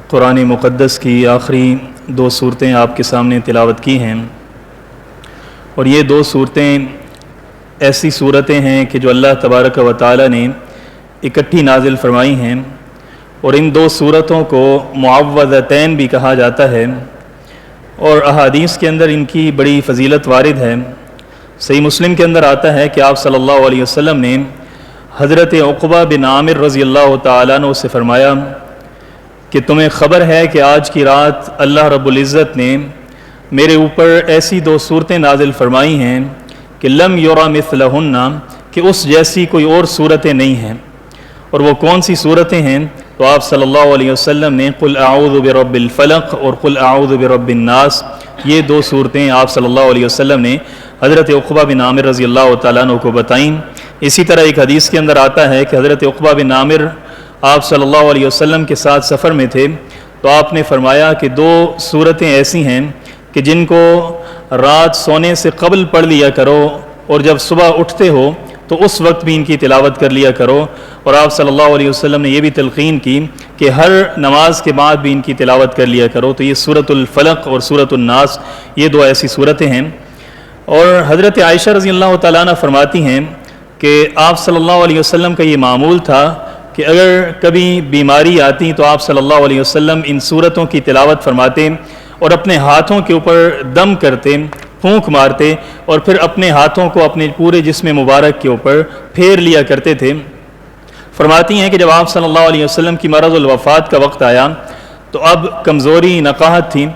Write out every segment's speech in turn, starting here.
قرآن مقدس کی آخری دو صورتیں آپ کے سامنے تلاوت کی ہیں، اور یہ دو صورتیں ایسی صورتیں ہیں کہ جو اللہ تبارک و تعالی نے اکٹھی نازل فرمائی ہیں، اور ان دو صورتوں کو معوذتین بھی کہا جاتا ہے، اور احادیث کے اندر ان کی بڑی فضیلت وارد ہے۔ صحیح مسلم کے اندر آتا ہے کہ آپ صلی اللہ علیہ وسلم نے حضرت عقبہ بن عامر رضی اللہ تعالیٰ عنہ سے فرمایا کہ تمہیں خبر ہے کہ آج کی رات اللہ رب العزت نے میرے اوپر ایسی دو صورتیں نازل فرمائی ہیں کہ لم یرا مثلہن، کہ اس جیسی کوئی اور صورتیں نہیں ہیں۔ اور وہ کون سی صورتیں ہیں؟ تو آپ صلی اللہ علیہ وسلم نے قل اعوذ برب الفلق اور قل اعوذ برب الناس، یہ دو صورتیں آپ صلی اللہ علیہ وسلم نے حضرت عقبہ بن عامر رضی اللہ تعالیٰ عنہ کو بتائیں۔ اسی طرح ایک حدیث کے اندر آتا ہے کہ حضرت عقبہ بن عامر آپ صلی اللہ علیہ وسلم کے ساتھ سفر میں تھے، تو آپ نے فرمایا کہ دو صورتیں ایسی ہیں کہ جن کو رات سونے سے قبل پڑھ لیا کرو، اور جب صبح اٹھتے ہو تو اس وقت بھی ان کی تلاوت کر لیا کرو۔ اور آپ صلی اللہ علیہ وسلم نے یہ بھی تلقین کی کہ ہر نماز کے بعد بھی ان کی تلاوت کر لیا کرو۔ تو یہ سورۃ الفلق اور سورۃ الناس، یہ دو ایسی صورتیں ہیں۔ اور حضرت عائشہ رضی اللہ تعالیٰ عنہ فرماتی ہیں کہ آپ صلی اللہ علیہ وسلم کا یہ معمول تھا کہ اگر کبھی بیماری آتی تو آپ صلی اللہ علیہ وسلم ان صورتوں کی تلاوت فرماتے اور اپنے ہاتھوں کے اوپر دم کرتے، پھونک مارتے، اور پھر اپنے ہاتھوں کو اپنے پورے جسم مبارک کے اوپر پھیر لیا کرتے تھے۔ فرماتی ہیں کہ جب آپ صلی اللہ علیہ وسلم کی مرض الوفات کا وقت آیا تو اب کمزوری نقاہت تھی،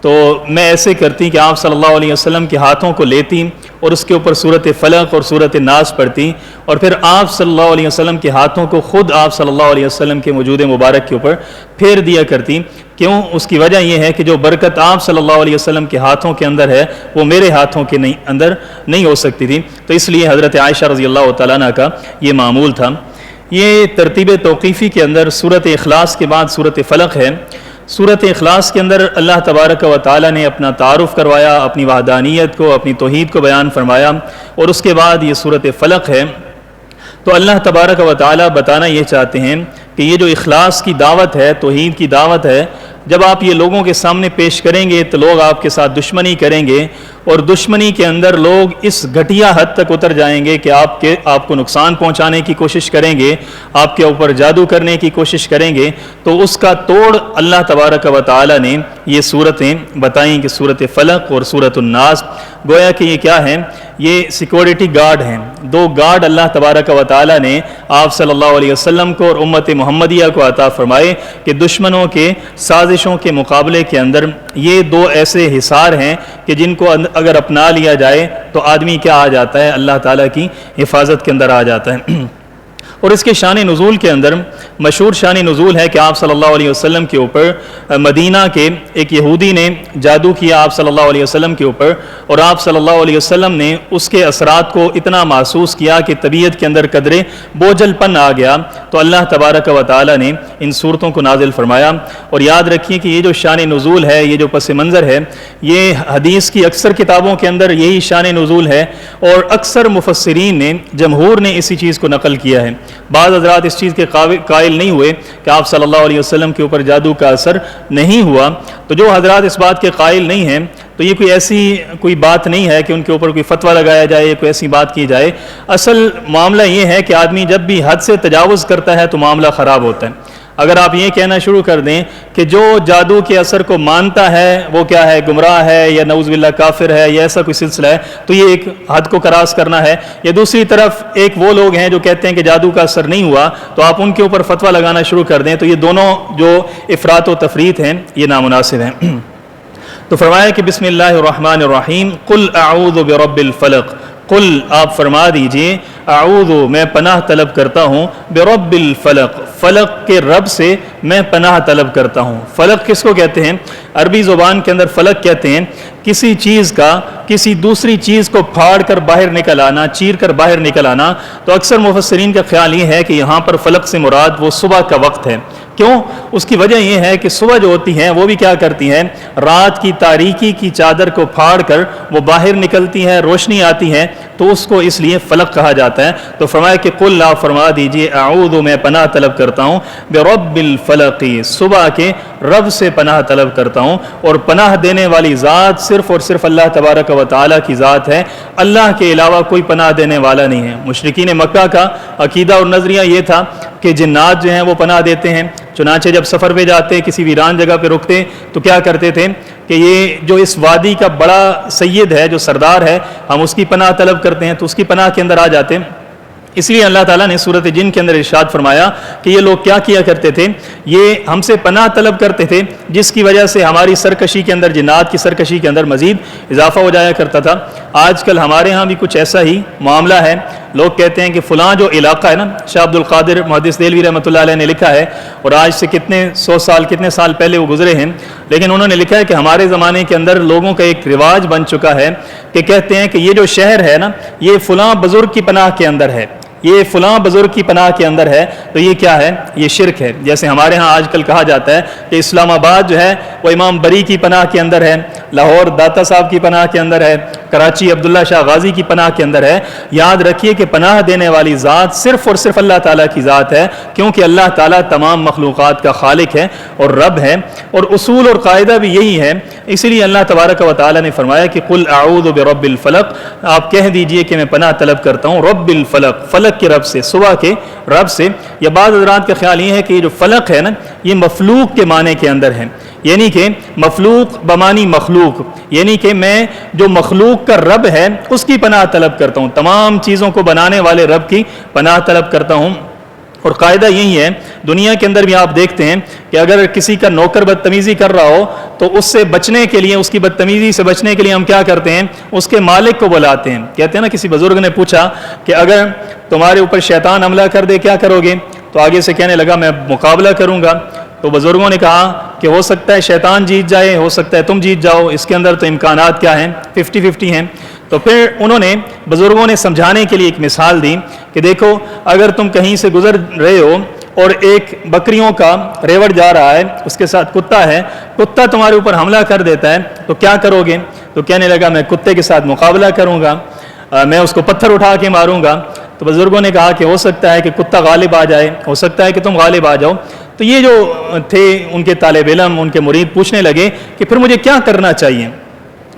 تو میں ایسے کرتی کہ آپ صلی اللہ علیہ وسلم کے ہاتھوں کو لیتی اور اس کے اوپر سورۃ فلق اور سورۃ ناس پڑھتی، اور پھر آپ صلی اللہ علیہ وسلم کے ہاتھوں کو خود آپ صلی اللہ علیہ وسلم کے موجود مبارک کے اوپر پھیر دیا کرتی۔ کیوں؟ اس کی وجہ یہ ہے کہ جو برکت آپ صلی اللہ علیہ وسلم کے ہاتھوں کے اندر ہے وہ میرے ہاتھوں کے اندر نہیں ہو سکتی تھی، تو اس لیے حضرت عائشہ رضی اللہ تعالیٰ عنہ کا یہ معمول تھا۔ یہ ترتیب توقیفی کے اندر سورۃ اخلاص کے بعد سورۃ فلق ہے۔ سورۃ اخلاص کے اندر اللہ تبارک و تعالیٰ نے اپنا تعارف کروایا، اپنی وحدانیت کو، اپنی توحید کو بیان فرمایا، اور اس کے بعد یہ سورۃ فلق ہے۔ تو اللہ تبارک و تعالیٰ بتانا یہ چاہتے ہیں کہ یہ جو اخلاص کی دعوت ہے، توحید کی دعوت ہے، جب آپ یہ لوگوں کے سامنے پیش کریں گے تو لوگ آپ کے ساتھ دشمنی کریں گے، اور دشمنی کے اندر لوگ اس گھٹیا حد تک اتر جائیں گے کہ آپ کو نقصان پہنچانے کی کوشش کریں گے، آپ کے اوپر جادو کرنے کی کوشش کریں گے، تو اس کا توڑ اللہ تبارک و تعالی نے یہ صورتیں بتائیں کہ سورۃ فلق اور سورۃ الناس، گویا کہ یہ کیا ہیں؟ یہ سیکورٹی گارڈ ہیں، دو گارڈ اللہ تبارک و تعالی نے آپ صلی اللہ علیہ وسلم کو اور امت محمدیہ کو عطا فرمائے کہ دشمنوں کے سازشوں کے مقابلے کے اندر یہ دو ایسے حصار ہیں کہ جن کو اگر اپنا لیا جائے تو آدمی کیا آ جاتا ہے؟ اللہ تعالیٰ کی حفاظت کے اندر آ جاتا ہے۔ اور اس کے شان نزول کے اندر مشہور شان نزول ہے کہ آپ صلی اللہ علیہ وسلم کے اوپر مدینہ کے ایک یہودی نے جادو کیا آپ صلی اللہ علیہ وسلم کے اوپر، اور آپ صلی اللہ علیہ وسلم نے اس کے اثرات کو اتنا محسوس کیا کہ طبیعت کے اندر قدرے بوجھل پن آ گیا، تو اللہ تبارک و تعالی نے ان صورتوں کو نازل فرمایا۔ اور یاد رکھیے کہ یہ جو شان نزول ہے، یہ جو پس منظر ہے، یہ حدیث کی اکثر کتابوں کے اندر یہی شان نزول ہے، اور اکثر مفسرین نے، جمہور نے اسی چیز کو نقل کیا ہے۔ بعض حضرات اس چیز کے قائل نہیں ہوئے کہ آپ صلی اللہ علیہ وسلم کے اوپر جادو کا اثر نہیں ہوا، تو جو حضرات اس بات کے قائل نہیں ہیں تو یہ کوئی بات نہیں ہے کہ ان کے اوپر کوئی فتویٰ لگایا جائے، کوئی ایسی بات کی جائے۔ اصل معاملہ یہ ہے کہ آدمی جب بھی حد سے تجاوز کرتا ہے تو معاملہ خراب ہوتا ہے۔ اگر آپ یہ کہنا شروع کر دیں کہ جو جادو کے اثر کو مانتا ہے وہ کیا ہے؟ گمراہ ہے، یا نعوذ باللہ کافر ہے، یا ایسا کوئی سلسلہ ہے، تو یہ ایک حد کو کراس کرنا ہے۔ یا دوسری طرف ایک وہ لوگ ہیں جو کہتے ہیں کہ جادو کا اثر نہیں ہوا، تو آپ ان کے اوپر فتویٰ لگانا شروع کر دیں، تو یہ دونوں جو افراط و تفریط ہیں یہ نامناسب ہیں۔ تو فرمایا کہ بسم اللہ الرحمن الرحیم، قل اعوذ برب الفلق، قل آپ فرما دیجئے، اعوذ میں پناہ طلب کرتا ہوں، برب الفلق فلق کے رب سے میں پناہ طلب کرتا ہوں۔ فلق کس کو کہتے ہیں؟ عربی زبان کے اندر فلق کہتے ہیں کسی چیز کا کسی دوسری چیز کو پھاڑ کر باہر نکل آنا، چیر کر باہر نکل آنا۔ تو اکثر مفسرین کا خیال یہ ہے کہ یہاں پر فلق سے مراد وہ صبح کا وقت ہے، کیوں؟ اس کی وجہ یہ ہے کہ صبح جو ہوتی ہیں وہ بھی کیا کرتی ہیں، رات کی تاریکی کی چادر کو پھاڑ کر وہ باہر نکلتی ہے، روشنی آتی ہے، تو اس کو اس لیے فلق کہا جاتا ہے۔ تو فرمایا کہ قل آپ فرما دیجئے اعوذ میں پناہ طلب کرتا ہوں برب الفلق، صبح کے رب سے پناہ طلب کرتا ہوں، اور پناہ دینے والی ذات صرف اور صرف اللہ تبارک و تعالیٰ کی ذات ہے، اللہ کے علاوہ کوئی پناہ دینے والا نہیں ہے۔ مشرکین مکہ کا عقیدہ اور نظریہ یہ تھا کہ جنات جو ہیں وہ پناہ دیتے ہیں، چنانچہ جب سفر پہ جاتے کسی ویران جگہ پہ رکتے تو کیا کرتے تھے کہ یہ جو اس وادی کا بڑا سید ہے، جو سردار ہے، ہم اس کی پناہ طلب کرتے ہیں، تو اس کی پناہ کے اندر آ جاتے۔ اس لیے اللہ تعالیٰ نے سورۃ جن کے اندر ارشاد فرمایا کہ یہ لوگ کیا کیا کرتے تھے، یہ ہم سے پناہ طلب کرتے تھے، جس کی وجہ سے ہماری سرکشی کے اندر، جنات کی سرکشی کے اندر مزید اضافہ ہو جایا کرتا تھا۔ آج کل ہمارے ہاں بھی کچھ ایسا ہی معاملہ ہے، لوگ کہتے ہیں کہ فلاں جو علاقہ ہے نا، شاہ عبد القادر محدث دہلوی رحمۃ اللہ علیہ نے لکھا ہے، اور آج سے کتنے سال پہلے وہ گزرے ہیں، لیکن انہوں نے لکھا ہے کہ ہمارے زمانے کے اندر لوگوں کا ایک رواج بن چکا ہے کہ کہتے ہیں کہ یہ جو شہر ہے نا، یہ فلاں بزرگ کی پناہ کے اندر ہے، یہ فلاں بزرگ کی پناہ کے اندر ہے، تو یہ کیا ہے، یہ شرک ہے۔ جیسے ہمارے ہاں آج کل کہا جاتا ہے کہ اسلام آباد جو ہے وہ امام بری کی پناہ کے اندر ہے، لاہور داتا صاحب کی پناہ کے اندر ہے، کراچی عبداللہ شاہ غازی کی پناہ کے اندر ہے۔ یاد رکھیے کہ پناہ دینے والی ذات صرف اور صرف اللہ تعالیٰ کی ذات ہے، کیونکہ اللہ تعالیٰ تمام مخلوقات کا خالق ہے اور رب ہے، اور اصول اور قاعدہ بھی یہی ہے۔ اسی لیے اللہ تبارک و تعالیٰ نے فرمایا کہ قل اعوذ برب الفلق، آپ کہہ دیجئے کہ میں پناہ طلب کرتا ہوں رب الفلق، فلق کے رب سے، صبح کے رب سے۔ یا بعض حضرات کا خیال یہ ہے کہ یہ جو فلق ہے نا، یہ مفلوق کے معنی کے اندر ہے، یعنی کہ مفلوق بمانی مخلوق، یعنی کہ میں جو مخلوق کا رب ہے اس کی پناہ طلب کرتا ہوں، تمام چیزوں کو بنانے والے رب کی پناہ طلب کرتا ہوں۔ اور قاعدہ یہی ہے، دنیا کے اندر بھی آپ دیکھتے ہیں کہ اگر کسی کا نوکر بدتمیزی کر رہا ہو تو اس سے بچنے کے لیے، اس کی بدتمیزی سے بچنے کے لیے ہم کیا کرتے ہیں، اس کے مالک کو بلاتے ہیں۔ کہتے ہیں نا، کسی بزرگ نے پوچھا کہ اگر تمہارے اوپر شیطان حملہ کر دے کیا کرو گے؟ تو آگے سے کہنے لگا میں مقابلہ کروں گا۔ تو بزرگوں نے کہا کہ ہو سکتا ہے شیطان جیت جائے، ہو سکتا ہے تم جیت جاؤ، اس کے اندر تو امکانات کیا ہیں، 50-50 ہیں۔ تو پھر انہوں نے، بزرگوں نے سمجھانے کے لیے ایک مثال دی کہ دیکھو، اگر تم کہیں سے گزر رہے ہو اور ایک بکریوں کا ریوڑ جا رہا ہے، اس کے ساتھ کتا ہے، کتا تمہارے اوپر حملہ کر دیتا ہے تو کیا کرو گے؟ تو کہنے لگا میں کتے کے ساتھ مقابلہ کروں گا، میں اس کو پتھر اٹھا کے ماروں گا۔ تو بزرگوں نے کہا کہ ہو سکتا ہے کہ کتا غالب آ جائے، ہو سکتا ہے کہ تم غالب آ جاؤ۔ تو یہ جو تھے ان کے طالب علم، ان کے مرید پوچھنے لگے کہ پھر مجھے کیا کرنا چاہیے؟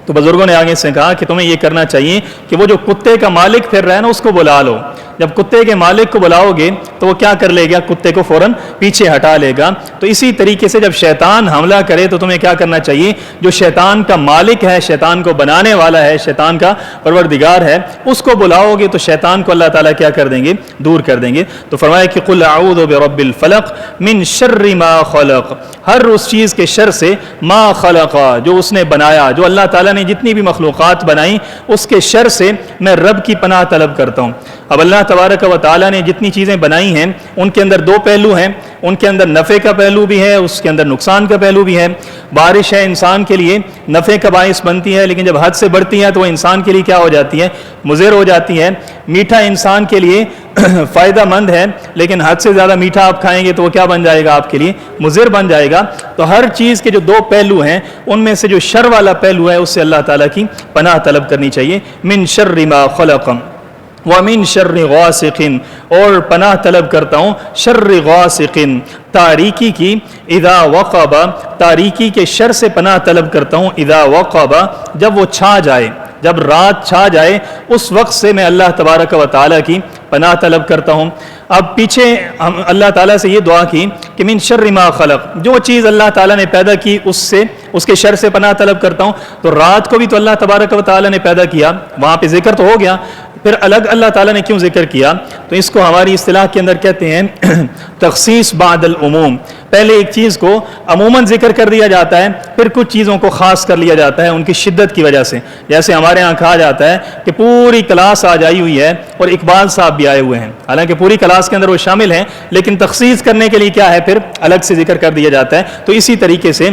تو بزرگوں نے آگے سے کہا کہ تمہیں یہ کرنا چاہیے کہ وہ جو کتے کا مالک پھر رہا ہے نا، اس کو بلا لو۔ جب کتے کے مالک کو بلاؤ گے تو وہ کیا کر لے گا؟ کتے کو فوراً پیچھے ہٹا لے گا۔ تو اسی طریقے سے جب شیطان حملہ کرے تو تمہیں کیا کرنا چاہیے؟ جو شیطان کا مالک ہے، شیطان کو بنانے والا ہے، شیطان کا پروردگار ہے، اس کو بلاؤ گے تو شیطان کو اللہ تعالیٰ کیا کر دیں گے؟ دور کر دیں گے۔ تو فرمایا کہ قل اعوذ برب الفلق من شر ما خلق، ہر اس چیز کے شر سے، ما خلق، جو اس نے بنایا، جو اللہ تعالیٰ نے جتنی بھی مخلوقات بنائی اس کے شر سے میں رب کی پناہ طلب کرتا ہوں۔ اب اللہ تبارک و تعالیٰ نے جتنی چیزیں بنائی ہیں ان کے اندر دو پہلو ہیں، ان کے اندر نفع کا پہلو بھی ہے، اس کے اندر نقصان کا پہلو بھی ہے۔ بارش ہے انسان کے لیے نفع کا باعث بنتی ہے، لیکن جب حد سے بڑھتی ہے تو وہ انسان کے لیے کیا ہو جاتی ہے؟ مضر ہو جاتی ہے۔ میٹھا انسان کے لیے فائدہ مند ہے، لیکن حد سے زیادہ میٹھا آپ کھائیں گے تو وہ کیا بن جائے گا؟ آپ کے لیے مضر بن جائے گا۔ تو ہر چیز کے جو دو پہلو ہیں ان میں سے جو شر والا پہلو ہے اس سے اللہ تعالیٰ کی پناہ طلب کرنی چاہیے۔ من شر ما خلق وَمِن شَرِّ غَاسِقٍ، اور پناہ طلب کرتا ہوں شر غاسقٍ، تاریکی کی، اذا وقب، تاریکی کے شر سے پناہ طلب کرتا ہوں، اذا وقب، جب وہ چھا جائے، جب رات چھا جائے اس وقت سے میں اللہ تبارک و تعالیٰ کی پناہ طلب کرتا ہوں۔ اب پیچھے ہم اللہ تعالیٰ سے یہ دعا کی کہ من شر ما خلق، جو چیز اللہ تعالیٰ نے پیدا کی اس سے، اس کے شر سے پناہ طلب کرتا ہوں۔ تو رات کو بھی تو اللہ تبارک و تعالیٰ نے پیدا کیا، وہاں پہ ذکر تو ہو گیا، پھر الگ اللہ تعالیٰ نے کیوں ذکر کیا؟ تو اس کو ہماری اصطلاح کے اندر کہتے ہیں تخصیص بعد العموم۔ پہلے ایک چیز کو عموماً ذکر کر دیا جاتا ہے، پھر کچھ چیزوں کو خاص کر لیا جاتا ہے ان کی شدت کی وجہ سے۔ جیسے ہمارے ہاں کہا جاتا ہے کہ پوری کلاس آج آئی ہوئی ہے اور اقبال صاحب بھی آئے ہوئے ہیں، حالانکہ پوری کلاس کے اندر وہ شامل ہیں، لیکن تخصیص کرنے کے لیے کیا ہے؟ پھر الگ سے ذکر کر دیا جاتا ہے۔ تو اسی طریقے سے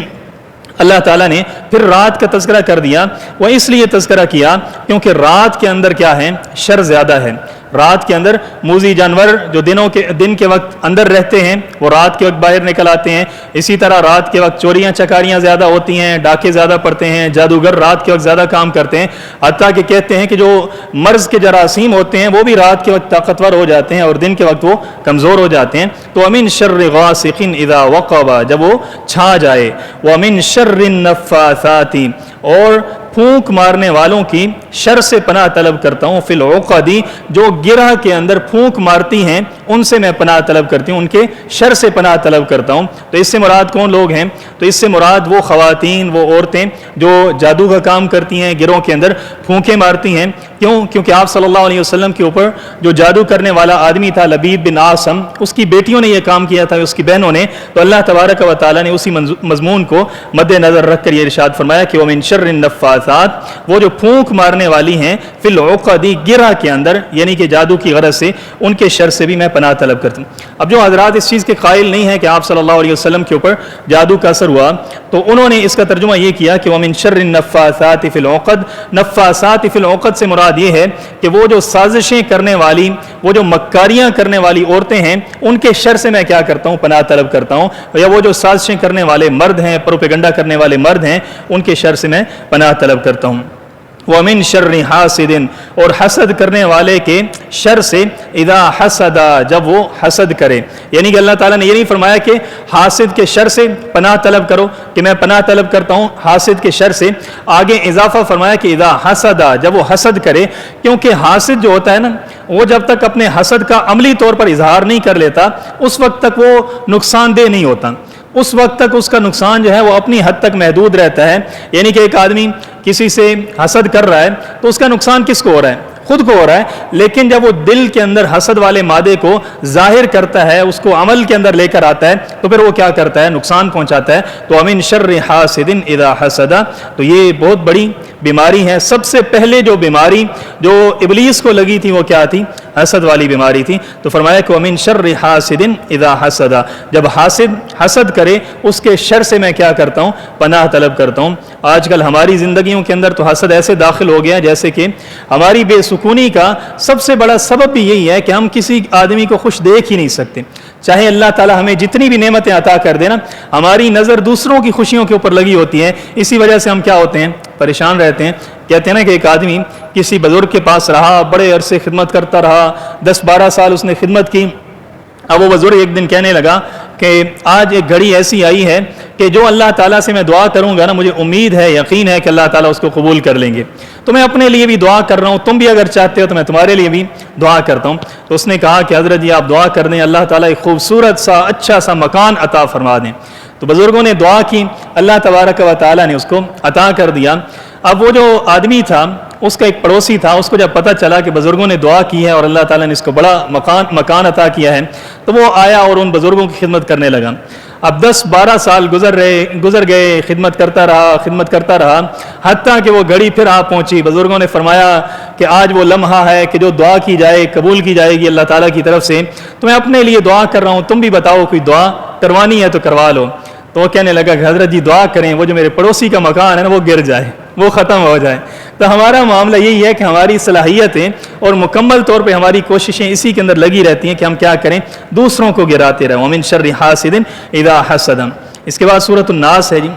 اللہ تعالیٰ نے پھر رات کا تذکرہ کر دیا۔ وہ اس لیے تذکرہ کیا کیونکہ رات کے اندر کیا ہے؟ شر زیادہ ہے۔ رات کے اندر موذی جانور جو دن کے وقت اندر رہتے ہیں وہ رات کے وقت باہر نکل آتے ہیں. اسی طرح رات کے وقت چوریاں چکاریاں زیادہ ہوتی ہیں, ڈاکے زیادہ پڑتے ہیں, جادوگر رات کے وقت زیادہ کام کرتے ہیں, حتیٰ کہ کہتے ہیں کہ جو مرض کے جراثیم ہوتے ہیں وہ بھی رات کے وقت طاقتور ہو جاتے ہیں اور دن کے وقت وہ کمزور ہو جاتے ہیں. تو ومن شر غاسق اذا وقب, جب وہ چھا جائے, ومن شر النفاثات, اور پھونک مارنے والوں کی شر سے پناہ طلب کرتا ہوں, فی العقد, جو گرہ کے اندر پھونک مارتی ہیں ان سے میں پناہ طلب کرتی ہوں, ان کے شر سے پناہ طلب کرتا ہوں. تو اس سے مراد کون لوگ ہیں؟ تو اس سے مراد وہ خواتین, وہ عورتیں جو جادو کا کام کرتی ہیں, گروہ کے اندر پھونکیں مارتی ہیں. کیوں؟ کیونکہ آپ صلی اللہ علیہ وسلم کے اوپر جو جادو کرنے والا آدمی تھا لبید بن عاصم, اس کی بیٹیوں نے یہ کام کیا تھا, اس کی بہنوں نے. تو اللہ تبارک و تعالیٰ نے اسی مضمون کو مد نظر رکھ کر یہ ارشاد فرمایا کہ ومن شر النفاثات, وہ جو پھونک مارنے والی ہیں, فی العقد, گرہ کے اندر, یعنی کہ جادو کی غرض سے, ان کے شر سے بھی میں پناہ طلب کرتا ہوں. اب جو حضرات اس چیز کے قائل نہیں ہیں کہ آپ صلی اللہ علیہ وسلم کے اوپر جادو کا اثر ہوا, تو انہوں نے اس کا ترجمہ یہ کیا کہ ومن شر النفاثات فی العقد. نفاثات فی العقد سے مراد یہ ہے کہ وہ جو سازشیں کرنے والی, وہ جو مکاریاں کرنے والی عورتیں ہیں, ان کے شر سے میں کیا کرتا ہوں؟ پناہ طلب کرتا ہوں. یا وہ جو سازشیں کرنے والے مرد ہیں, پروپیگنڈا کرنے والے مرد ہیں, ان کے شر سے میں پناہ طلب کرتا ہوں. وَمِن شَرِّ حَاسِدٍ, اور حسد کرنے والے کے شر سے, اذا حسد, جب وہ حسد کرے. یعنی کہ اللہ تعالیٰ نے یہ نہیں فرمایا کہ حاسد کے شر سے پناہ طلب کرو, کہ میں پناہ طلب کرتا ہوں حاسد کے شر سے. آگے اضافہ فرمایا کہ اذا حسد, جب وہ حسد کرے. کیونکہ حاسد جو ہوتا ہے نا, وہ جب تک اپنے حسد کا عملی طور پر اظہار نہیں کر لیتا, اس وقت تک وہ نقصان دہ نہیں ہوتا. اس وقت تک اس کا نقصان جو ہے وہ اپنی حد تک محدود رہتا ہے. یعنی کہ ایک آدمی کسی سے حسد کر رہا ہے تو اس کا نقصان کس کو ہو رہا ہے؟ خود کو ہو رہا ہے. لیکن جب وہ دل کے اندر حسد والے مادے کو ظاہر کرتا ہے, اس کو عمل کے اندر لے کر آتا ہے, تو پھر وہ کیا کرتا ہے؟ نقصان پہنچاتا ہے. تو ومن شر حاسد اذا حسد, تو یہ بہت بڑی بیماری ہے. سب سے پہلے جو بیماری جو ابلیس کو لگی تھی وہ کیا تھی؟ حسد والی بیماری تھی. تو فرمایا کہ ومن شر حاسد اذا حسد, جب حاسد حسد کرے اس کے شر سے میں کیا کرتا ہوں؟ پناہ طلب کرتا ہوں. آج کل ہماری زندگیوں کے اندر تو حسد ایسے داخل ہو گیا جیسے کہ ہماری بے سکونی کا سب سے بڑا سبب بھی یہی ہے کہ ہم کسی آدمی کو خوش دیکھ ہی نہیں سکتے. چاہے اللہ تعالیٰ ہمیں جتنی بھی نعمتیں عطا کر دینا, ہماری نظر دوسروں کی خوشیوں کے اوپر لگی ہوتی ہے. اسی وجہ سے ہم کیا ہوتے ہیں؟ پریشان رہتے ہیں. کہتے ہیں نا کہ ایک آدمی کسی بزرگ کے پاس رہا, بڑے عرصے خدمت کرتا رہا, 10-12 سال اس نے خدمت کی. اب وہ بزرگ ایک دن کہنے لگا کہ آج ایک گھڑی ایسی آئی ہے کہ جو اللہ تعالیٰ سے میں دعا کروں گا نا, مجھے امید ہے, یقین ہے کہ اللہ تعالیٰ اس کو قبول کر لیں گے. تو میں اپنے لیے بھی دعا کر رہا ہوں, تم بھی اگر چاہتے ہو تو میں تمہارے لیے بھی دعا کرتا ہوں. تو اس نے کہا کہ حضرت جی آپ دعا کر دیں, اللہ تعالیٰ ایک خوبصورت سا اچھا سا مکان عطا فرما دیں. تو بزرگوں نے دعا کی, اللہ تبارک و تعالیٰ نے اس کو عطا کر دیا. اب وہ جو آدمی تھا, اس کا ایک پڑوسی تھا, اس کو جب پتہ چلا کہ بزرگوں نے دعا کی ہے اور اللہ تعالیٰ نے اس کو بڑا مکان عطا کیا ہے, تو وہ آیا اور ان بزرگوں کی خدمت کرنے لگا. اب 10-12 سال گزر گئے, خدمت کرتا رہا, حتیٰ کہ وہ گھڑی پھر آ پہنچی. بزرگوں نے فرمایا کہ آج وہ لمحہ ہے کہ جو دعا کی جائے قبول کی جائے گی اللہ تعالیٰ کی طرف سے. تو میں اپنے لیے دعا کر رہا ہوں, تم بھی بتاؤ کوئی دعا کروانی ہے تو کروا لو. تو وہ کہنے لگا کہ حضرت جی دعا کریں, وہ جو میرے پڑوسی کا مکان ہے نا وہ گر جائے, وہ ختم ہو جائے. تو ہمارا معاملہ یہی ہے کہ ہماری صلاحیتیں اور مکمل طور پہ ہماری کوششیں اسی کے اندر لگی رہتی ہیں کہ ہم کیا کریں؟ دوسروں کو گراتے رہیں. ومن شر حاسد اذا حسد. اس کے بعد سورۃ الناس ہے جی.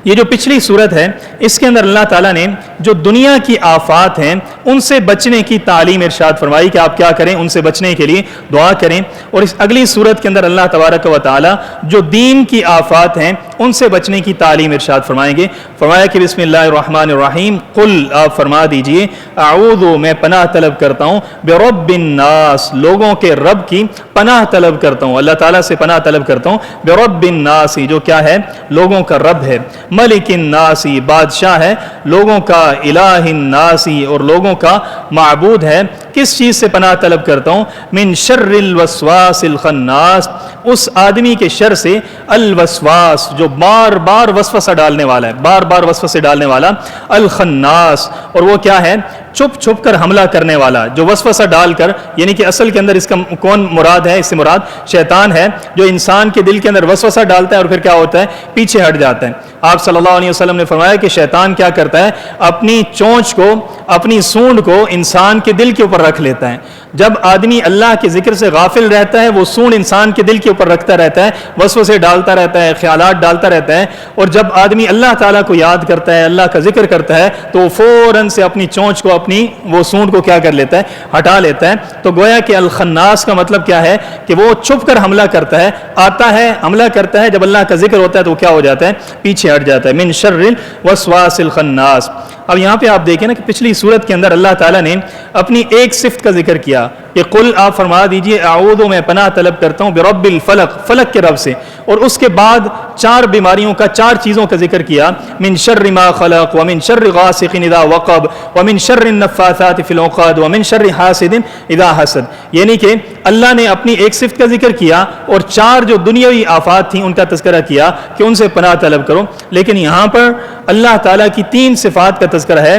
یہ جو پچھلی صورت ہے اس کے اندر اللہ تعالیٰ نے جو دنیا کی آفات ہیں ان سے بچنے کی تعلیم ارشاد فرمائی کہ آپ کیا کریں؟ ان سے بچنے کے لیے دعا کریں. اور اس اگلی صورت کے اندر اللہ تبارک و تعالیٰ جو دین کی آفات ہیں ان سے بچنے کی تعلیم ارشاد فرمائیں گے. فرمایا کہ بسم اللہ الرحمن الرحیم, قل, آپ فرما دیجئے, اعوذ, میں پناہ طلب کرتا ہوں, برب الناس, لوگوں کے رب کی پناہ طلب کرتا ہوں, اللہ تعالیٰ سے پناہ طلب کرتا ہوں, برب الناس, جو کیا ہے؟ لوگوں کا رب ہے, ملک الناس, بادشاہ ہے لوگوں کا, الہ الناس, اور لوگوں کا معبود ہے. کس چیز سے پناہ طلب کرتا ہوں؟ من شر الوسواس الخناس, اس آدمی کے شر سے, الوسواس, جو بار بار وسوسہ ڈالنے والا ہے, بار بار وسوسے ڈالنے والا, الخناس, اور وہ کیا ہے؟ چھپ چھپ کر حملہ کرنے والا, جو وسوسہ ڈال کر, یعنی کہ اصل کے اندر اس کا کون مراد ہے؟ اس سے مراد شیطان ہے, جو انسان کے دل کے اندر وسوسہ ڈالتا ہے اور پھر کیا ہوتا ہے؟ پیچھے ہٹ جاتا ہے. آپ صلی اللہ علیہ وسلم نے فرمایا کہ شیطان کیا کرتا ہے؟ اپنی چونچ کو, اپنی سونڈ کو انسان کے دل کے اوپر اوپر رکھ لیتا ہے. جب آدمی اللہ کے ذکر سے غافل رہتا ہے وہ سونڈ انسان کے دل کے اوپر رکھتا رہتا ہے, وسوسے ڈالتا رہتا ہے, خیالات ڈالتا رہتا ہے, اور جب آدمی اللہ تعالیٰ کو یاد کرتا ہے, اللہ کا ذکر کرتا ہے, تو وہ فوراً سے اپنی چونچ کو, اپنی وہ سونڈ کو کیا کر لیتا ہے, ہٹا لیتا ہے. تو گویا کہ الخناس کا مطلب کیا ہے کہ وہ چھپ کر حملہ کرتا ہے, آتا ہے حملہ کرتا ہے, جب اللہ کا ذکر ہوتا ہے تو وہ کیا ہو جاتا ہے, پیچھے ہٹ جاتا ہے. من شر الوسواس الخناس. اب یہاں پہ آپ دیکھیں نا کہ پچھلی صورت کے اندر اللہ تعالیٰ نے اپنی ایک صفت کا ذکر کیا کہ قل, آپ فرما دیجئے اعوذ, میں پناہ طلب کرتا ہوں برب الفلق, فلق کے رب سے, اور اس کے بعد 4 بیماریوں کا, 4 چیزوں کا ذکر کیا. من شر ما خلق ومن شر غاسق اذا وقب ومن شر النفاثات فی العقد ومن شر حاسد اذا حسد. یعنی کہ اللہ نے اپنی ایک صفت کا ذکر کیا اور 4 جو دنیاوی آفات تھیں ان کا تذکرہ کیا کہ ان سے پناہ طلب کرو. لیکن یہاں پر اللہ تعالیٰ کی 3 صفات کا تذکرہ ہے.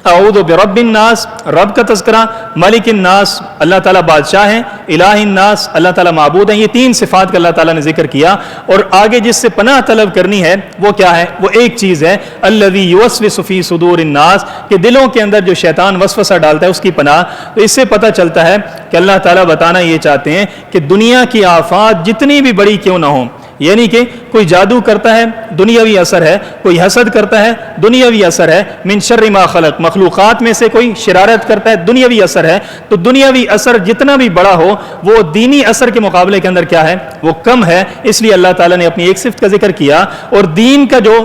اعوذ برب الناس, رب کا تذکرہ, ملک الناس, اللہ تعالیٰ بادشاہ ہیں, الہ الناس, اللہ تعالیٰ معبود ہیں. یہ 3 صفات کا اللہ تعالیٰ نے ذکر کیا. اور آگے جس سے پناہ طلب کرنی ہے وہ کیا ہے, وہ ایک چیز ہے, الذی یوسوس فی صدور الناس, کہ دلوں کے اندر جو شیطان وسوسہ ڈالتا ہے اس کی پناہ. تو اس سے پتہ چلتا ہے کہ اللہ تعالیٰ بتانا یہ چاہتے ہیں کہ دنیا کی آفات جتنی بھی بڑی کیوں نہ ہوں, یعنی کہ کوئی جادو کرتا ہے دنیاوی اثر ہے, کوئی حسد کرتا ہے دنیاوی اثر ہے, من شر ما خلق, مخلوقات میں سے کوئی شرارت کرتا ہے دنیاوی اثر ہے, تو دنیاوی اثر جتنا بھی بڑا ہو وہ دینی اثر کے مقابلے کے اندر کیا ہے, وہ کم ہے. اس لیے اللہ تعالیٰ نے اپنی ایک صفت کا ذکر کیا. اور دین کا جو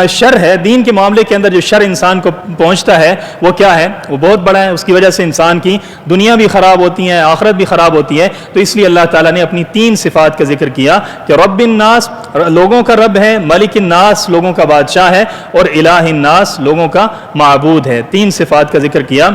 شر ہے, دین کے معاملے کے اندر جو شر انسان کو پہنچتا ہے وہ کیا ہے, وہ بہت بڑا ہے. اس کی وجہ سے انسان کی دنیا بھی خراب ہوتی ہے, آخرت بھی خراب ہوتی ہے. تو اس لیے اللہ تعالیٰ نے اپنی 3 صفات کا ذکر کیا کہ رب الناس, لوگوں کا رب ہے, ملک الناس, لوگوں کا بادشاہ ہے, اور الہ الناس, لوگوں کا معبود ہے. 3 صفات کا ذکر کیا.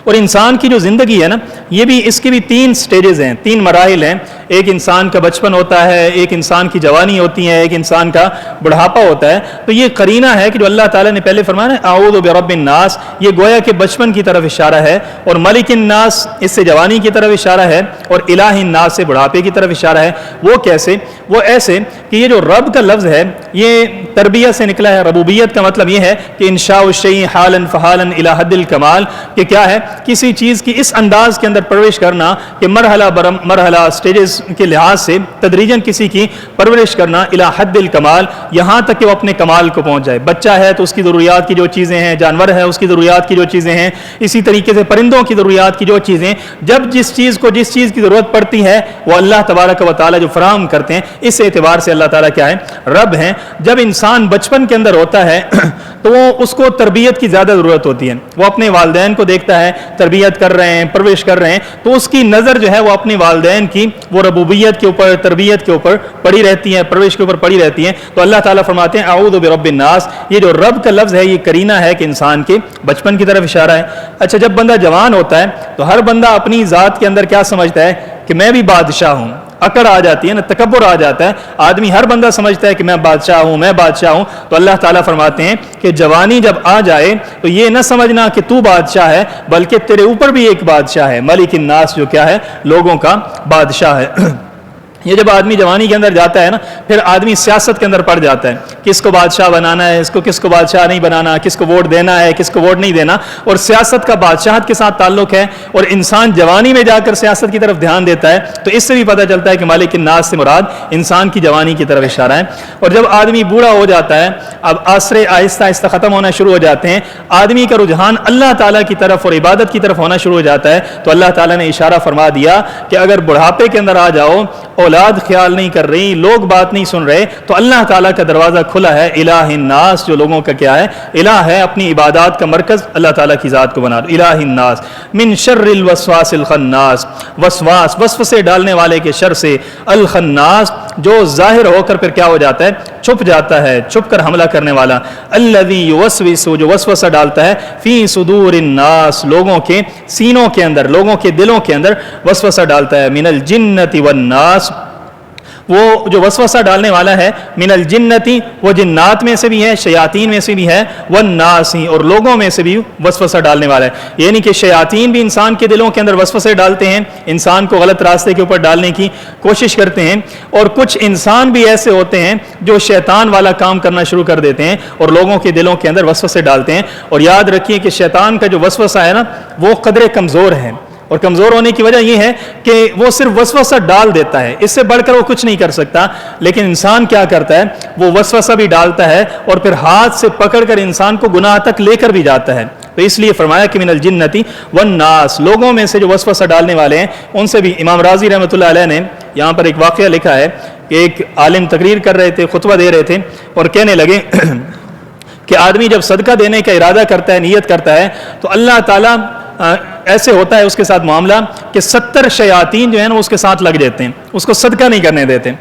اور انسان کی جو زندگی ہے نا, یہ بھی, اس کی بھی 3 سٹیجز ہیں, 3 مراحل ہیں. ایک انسان کا بچپن ہوتا ہے, ایک انسان کی جوانی ہوتی ہے, ایک انسان کا بڑھاپا ہوتا ہے. تو یہ قرینہ ہے کہ جو اللہ تعالیٰ نے پہلے فرمایا اعوذ برب الناس, یہ گویا کہ بچپن کی طرف اشارہ ہے, اور ملک الناس اس سے جوانی کی طرف اشارہ ہے, اور الہ الناس سے بڑھاپے کی طرف اشارہ ہے. وہ کیسے, وہ ایسے کہ یہ جو رب کا لفظ ہے یہ تربیت سے نکلا ہے. ربوبیت کا مطلب یہ ہے کہ انشاء الشیء حالا فحالا الی حد الکمال, کہ کیا ہے, کسی چیز کی اس انداز کے اندر پرورش کرنا کہ مرحلہ برم مرحلہ سٹیجز کے لحاظ سے تدریجاً کسی کی پرورش کرنا الی حد الکمال, یہاں تک کہ وہ اپنے کمال کو پہنچ جائے. بچہ ہے تو اس کی ضروریات کی جو چیزیں ہیں, جانور ہے اس کی ضروریات کی جو چیزیں ہیں, اسی طریقے سے پرندوں کی ضروریات کی جو چیزیں, جب جس چیز کو جس چیز کی ضرورت پڑتی ہے وہ اللہ تبارک و تعالیٰ جو فراہم کرتے ہیں, اس اعتبار سے اللہ تعالیٰ کیا ہے, رب ہیں. جب انسان بچپن کے اندر ہوتا ہے تو وہ اس کو تربیت کی زیادہ ضرورت ہوتی ہے. وہ اپنے والدین کو دیکھتا ہے تربیت کر رہے ہیں, پرورش کر رہے ہیں, تو اس کی نظر جو ہے وہ اپنے والدین کی وہ ربوبیت کے اوپر, تربیت کے اوپر پڑی رہتی ہے, پرورش کے اوپر پڑی رہتی ہے. تو اللہ تعالیٰ فرماتے ہیں اعوذ برب الناس, یہ جو رب کا لفظ ہے یہ قرینہ ہے کہ انسان کے بچپن کی طرف اشارہ ہے. اچھا, جب بندہ جوان ہوتا ہے تو ہر بندہ اپنی ذات کے اندر کیا سمجھتا ہے کہ میں بھی بادشاہ ہوں, اکڑ آ جاتی ہے نا, تکبر آ جاتا ہے. آدمی ہر بندہ سمجھتا ہے کہ میں بادشاہ ہوں, میں بادشاہ ہوں. تو اللہ تعالیٰ فرماتے ہیں کہ جوانی جب آ جائے تو یہ نہ سمجھنا کہ تو بادشاہ ہے, بلکہ تیرے اوپر بھی ایک بادشاہ ہے, ملک الناس, جو کیا ہے, لوگوں کا بادشاہ ہے. یہ جب آدمی جوانی کے اندر جاتا ہے نا, پھر آدمی سیاست کے اندر پڑ جاتا ہے, کس کو بادشاہ بنانا ہے, کس کو بادشاہ نہیں بنانا, کس کو ووٹ دینا ہے, کس کو ووٹ نہیں دینا. اور سیاست کا بادشاہت کے ساتھ تعلق ہے, اور انسان جوانی میں جا کر سیاست کی طرف دھیان دیتا ہے. تو اس سے بھی پتہ چلتا ہے کہ مالک الناس سے مراد انسان کی جوانی کی طرف اشارہ ہے. اور جب آدمی بوڑھا ہو جاتا ہے, اب آسرے آہستہ آہستہ ختم ہونا شروع ہو جاتے ہیں, آدمی کا رجحان اللہ تعالیٰ کی طرف اور عبادت کی طرف ہونا شروع ہو جاتا ہے. تو اللہ تعالیٰ نے اشارہ فرما دیا کہ اگر بڑھاپے کے اندر آ جاؤ, اولاد خیال نہیں کر رہی, لوگ بات نہیں سن رہے, تو اللہ تعالیٰ کا دروازہ کھلا ہے. الہ الناس, جو لوگوں کا کیا ہے, الہ ہے, اپنی عبادات کا مرکز اللہ تعالیٰ کی ذات کو بنا. الہ الناس من شر الوسواس الخناس, وسواس, وسوسے ڈالنے والے کے شر سے, الخناس, جو ظاہر ہو کر پھر کیا ہو جاتا ہے, چھپ جاتا ہے, چھپ کر حملہ کرنے والا. الذی یوسوس, جو وسوسہ ڈالتا ہے, فی صدور الناس, لوگوں کے سینوں کے اندر, لوگوں کے دلوں کے اندر وسوسہ ڈالتا ہے. من الجنۃ والناس, وہ جو وسوسہ ڈالنے والا ہے من الجنتی وہ جنات میں سے بھی ہے, شیاطین میں سے بھی ہے, والناس اور لوگوں میں سے بھی وسوسہ ڈالنے والا ہے. یعنی کہ شیاطین بھی انسان کے دلوں کے اندر وسوسے ڈالتے ہیں, انسان کو غلط راستے کے اوپر ڈالنے کی کوشش کرتے ہیں, اور کچھ انسان بھی ایسے ہوتے ہیں جو شیطان والا کام کرنا شروع کر دیتے ہیں اور لوگوں کے دلوں کے اندر وسوسے ڈالتے ہیں. اور یاد رکھیے کہ شیطان کا جو وسوسہ ہے نا وہ قدرے کمزور ہے, اور کمزور ہونے کی وجہ یہ ہے کہ وہ صرف وسوسہ ڈال دیتا ہے, اس سے بڑھ کر وہ کچھ نہیں کر سکتا. لیکن انسان کیا کرتا ہے, وہ وسوسہ بھی ڈالتا ہے اور پھر ہاتھ سے پکڑ کر انسان کو گناہ تک لے کر بھی جاتا ہے. تو اس لیے فرمایا کہ من الجنتی والناس, لوگوں میں سے جو وسوسہ ڈالنے والے ہیں ان سے بھی. امام رازی رحمۃ اللہ علیہ نے یہاں پر ایک واقعہ لکھا ہے کہ ایک عالم تقریر کر رہے تھے, خطبہ دے رہے تھے, اور کہنے لگے کہ آدمی جب صدقہ دینے کا ارادہ کرتا ہے, نیت کرتا ہے, تو اللہ تعالیٰ ایسے ہوتا ہے اس کے ساتھ معاملہ کہ 70 شیاطین جو ہیں نا اس کے ساتھ لگ جاتے ہیں, اس کو صدقہ نہیں کرنے دیتے,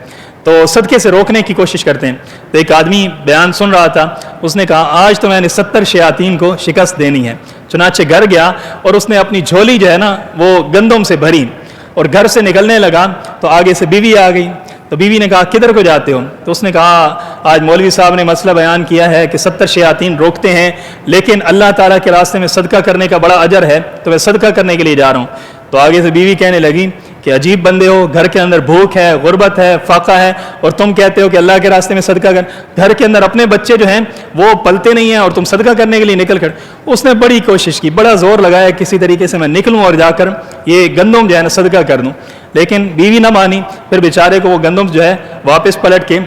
تو صدقے سے روکنے کی کوشش کرتے ہیں. تو ایک آدمی بیان سن رہا تھا, اس نے کہا آج تو میں نے 70 شیاطین کو شکست دینی ہے. چنانچہ گھر گیا اور اس نے اپنی جھولی جو ہے نا وہ گندم سے بھری, اور گھر سے نکلنے لگا تو آگے سے بیوی آ گئی. تو بیوی نے کہا کدھر کو جاتے ہو؟ تو اس نے کہا آج مولوی صاحب نے مسئلہ بیان کیا ہے کہ 70 شیاطین روکتے ہیں, لیکن اللہ تعالیٰ کے راستے میں صدقہ کرنے کا بڑا اجر ہے, تو میں صدقہ کرنے کے لیے جا رہا ہوں. تو آگے سے بیوی کہنے لگی کہ عجیب بندے ہو, گھر کے اندر بھوک ہے, غربت ہے, فاقہ ہے, اور تم کہتے ہو کہ اللہ کے راستے میں صدقہ کر. گھر کے اندر اپنے بچے جو ہیں وہ پلتے نہیں ہیں اور تم صدقہ کرنے کے لیے نکل کر. اس نے بڑی کوشش کی, بڑا زور لگایا کسی طریقے سے میں نکلوں اور جا کر یہ گندم جو ہے نا صدقہ کر دوں, لیکن بیوی نہ مانی. پھر بیچارے کو وہ گندم جو ہے واپس پلٹ کے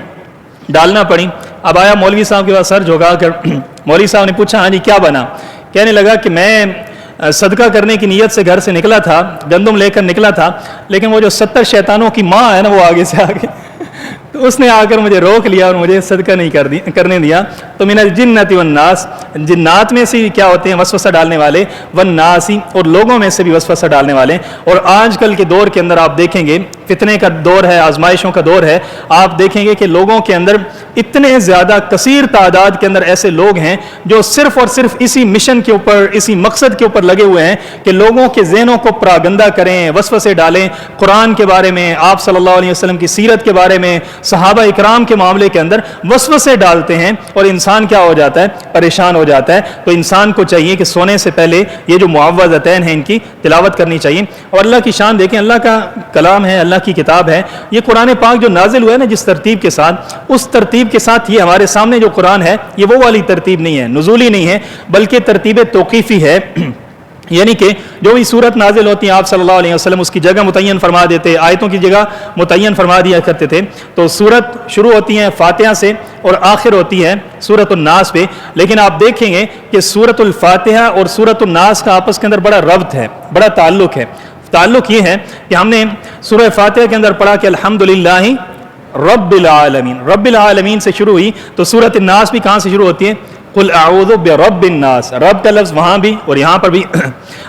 ڈالنا پڑی. اب آیا مولوی صاحب کے پاس سر جھکا کر, مولوی صاحب نے پوچھا ہاں جی کیا بنا؟ کہنے لگا کہ میں صدقہ کرنے کی نیت سے گھر سے نکلا تھا, گندم لے کر نکلا تھا, لیکن وہ جو 70 شیطانوں کی ماں ہے نا وہ آگے سے آگے, تو اس نے آ کر مجھے روک لیا اور مجھے صدقہ نہیں کرنے دیا. تو من الجنت والناس, جنات میں سے کیا ہوتے ہیں وسوسہ ڈالنے والے, والناس اور لوگوں میں سے بھی وسوسہ ڈالنے والے. اور آج کل کے دور کے اندر آپ دیکھیں گے فتنے کا دور ہے, آزمائشوں کا دور ہے. آپ دیکھیں گے کہ لوگوں کے اندر اتنے زیادہ کثیر تعداد کے اندر ایسے لوگ ہیں جو صرف اور صرف اسی مشن کے اوپر, اسی مقصد کے اوپر لگے ہوئے ہیں کہ لوگوں کے ذہنوں کو پراگندہ کریں, وسوسے ڈالیں, قرآن کے بارے میں, آپ صلی اللہ علیہ وسلم کی سیرت کے بارے میں, صحابہ اکرام کے معاملے کے اندر وسوسے ڈالتے ہیں, اور انسان کیا ہو جاتا ہے, پریشان ہو جاتا ہے. تو انسان کو چاہیے کہ سونے سے پہلے یہ جو معوذتین ہیں ان کی تلاوت کرنی چاہیے. اور اللہ کی شان دیکھیں, اللہ کا کلام ہے, اللہ کی کتاب ہے, یہ قرآن پاک جو نازل ہوا ہے نا جس ترتیب کے ساتھ, اس ترتیب کے ساتھ یہ ہمارے سامنے جو قرآن ہے یہ وہ والی ترتیب نہیں ہے, نزولی نہیں ہے, بلکہ ترتیب توقیفی ہے. یعنی کہ جو بھی صورت نازل ہوتی ہیں آپ صلی اللہ علیہ وسلم اس کی جگہ متعین فرما دیتے, آیتوں کی جگہ متعین فرما دیا کرتے تھے. تو صورت شروع ہوتی ہیں فاتحہ سے اور آخر ہوتی ہے سورۃ الناس پہ. لیکن آپ دیکھیں گے کہ سورۃ الفاتحہ اور سورۃ الناس کا آپس کے اندر بڑا ربط ہے, بڑا تعلق ہے. تعلق یہ ہے کہ ہم نے سورہ فاتحہ کے اندر پڑھا کہ الحمدللہ رب العالمین, رب العالمین سے شروع ہوئی, تو سورۃ الناس بھی کہاں سے شروع ہوتی ہے؟ قل اعوذ برب الناس, رب کا لفظ وہاں بھی اور یہاں پر بھی.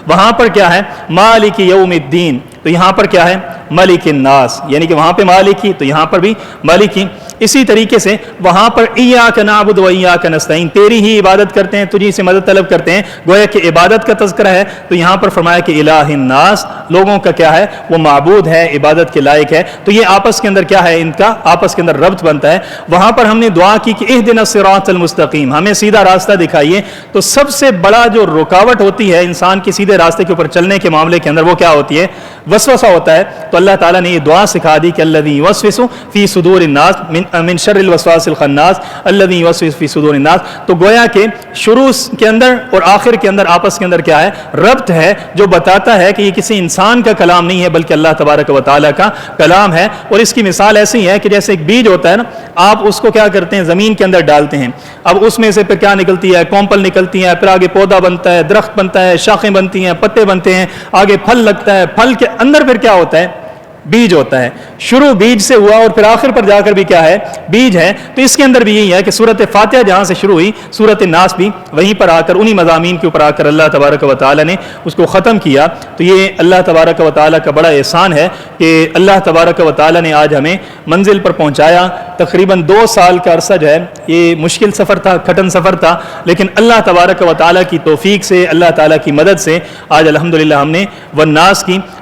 وہاں پر کیا ہے؟ مالک یوم الدین, تو یہاں پر کیا ہے؟ ملک الناس, یعنی کہ وہاں پہ مالکی تو یہاں پر بھی مالکی. اسی طریقے سے وہاں پر ایاک نعبد و ایاک نستعین, تیری ہی عبادت کرتے ہیں, تجھی سے مدد طلب کرتے ہیں, گویا کہ عبادت کا تذکرہ ہے. تو یہاں پر فرمایا کہ الہ الناس, لوگوں کا کیا ہے, وہ معبود ہے, عبادت کے لائق ہے. تو یہ آپس کے اندر کیا ہے, ان کا آپس کے اندر ربط بنتا ہے. وہاں پر ہم نے دعا کی کہ اہدنا الصراط المستقیم, ہمیں سیدھا راستہ دکھائیے. تو سب سے بڑا جو رکاوٹ ہوتی ہے انسان کے سیدھے راستے کے اوپر چلنے کے معاملے کے اندر وہ کیا ہوتی ہے؟ وسوسہ ہوتا ہے. تو اللہ تعالیٰ نے یہ دعا سکھا دی کہ الذی یوسوس فی صدور الناس من شر الوسواس الخناس الذی یوسوس فی صدور الناس. تو گویا کہ شروع کے اندر اور آخر کے اندر آپس کے اندر کیا ہے؟ ربط ہے, جو بتاتا ہے کہ یہ کسی انسان کا کلام نہیں ہے بلکہ اللہ تبارک و تعالیٰ کا کلام ہے. اور اس کی مثال ایسی ہے کہ جیسے ایک بیج ہوتا ہے نا, آپ اس کو کیا کرتے ہیں, زمین کے اندر ڈالتے ہیں. اب اس میں سے پھر کیا نکلتی ہے؟ کونپل نکلتی ہے, پھر آگے پودا بنتا ہے, درخت بنتا ہے, شاخیں بنتی ہیں, پتے بنتے ہیں, آگے پھل لگتا ہے. پھل کے اندر پھر کیا ہوتا ہے؟ بیج ہوتا ہے. شروع بیج سے ہوا اور پھر آخر پر جا کر بھی کیا ہے؟ بیج ہے. تو اس کے اندر بھی یہی ہے کہ سورۃ فاتحہ جہاں سے شروع ہوئی, سورۃ الناس بھی وہیں پر آ کر انہی مضامین کے اوپر آ کر اللہ تبارک و تعالیٰ نے اس کو ختم کیا. تو یہ اللہ تبارک و تعالیٰ کا بڑا احسان ہے کہ اللہ تبارک و تعالیٰ نے آج ہمیں منزل پر پہنچایا. تقریباً 2 سال کا عرصہ جو ہے یہ مشکل سفر تھا, کٹھن سفر تھا, لیکن اللہ تبارک و تعالیٰ کی توفیق سے, اللہ تعالیٰ کی مدد سے آج الحمدللہ ہم نے والناس کی.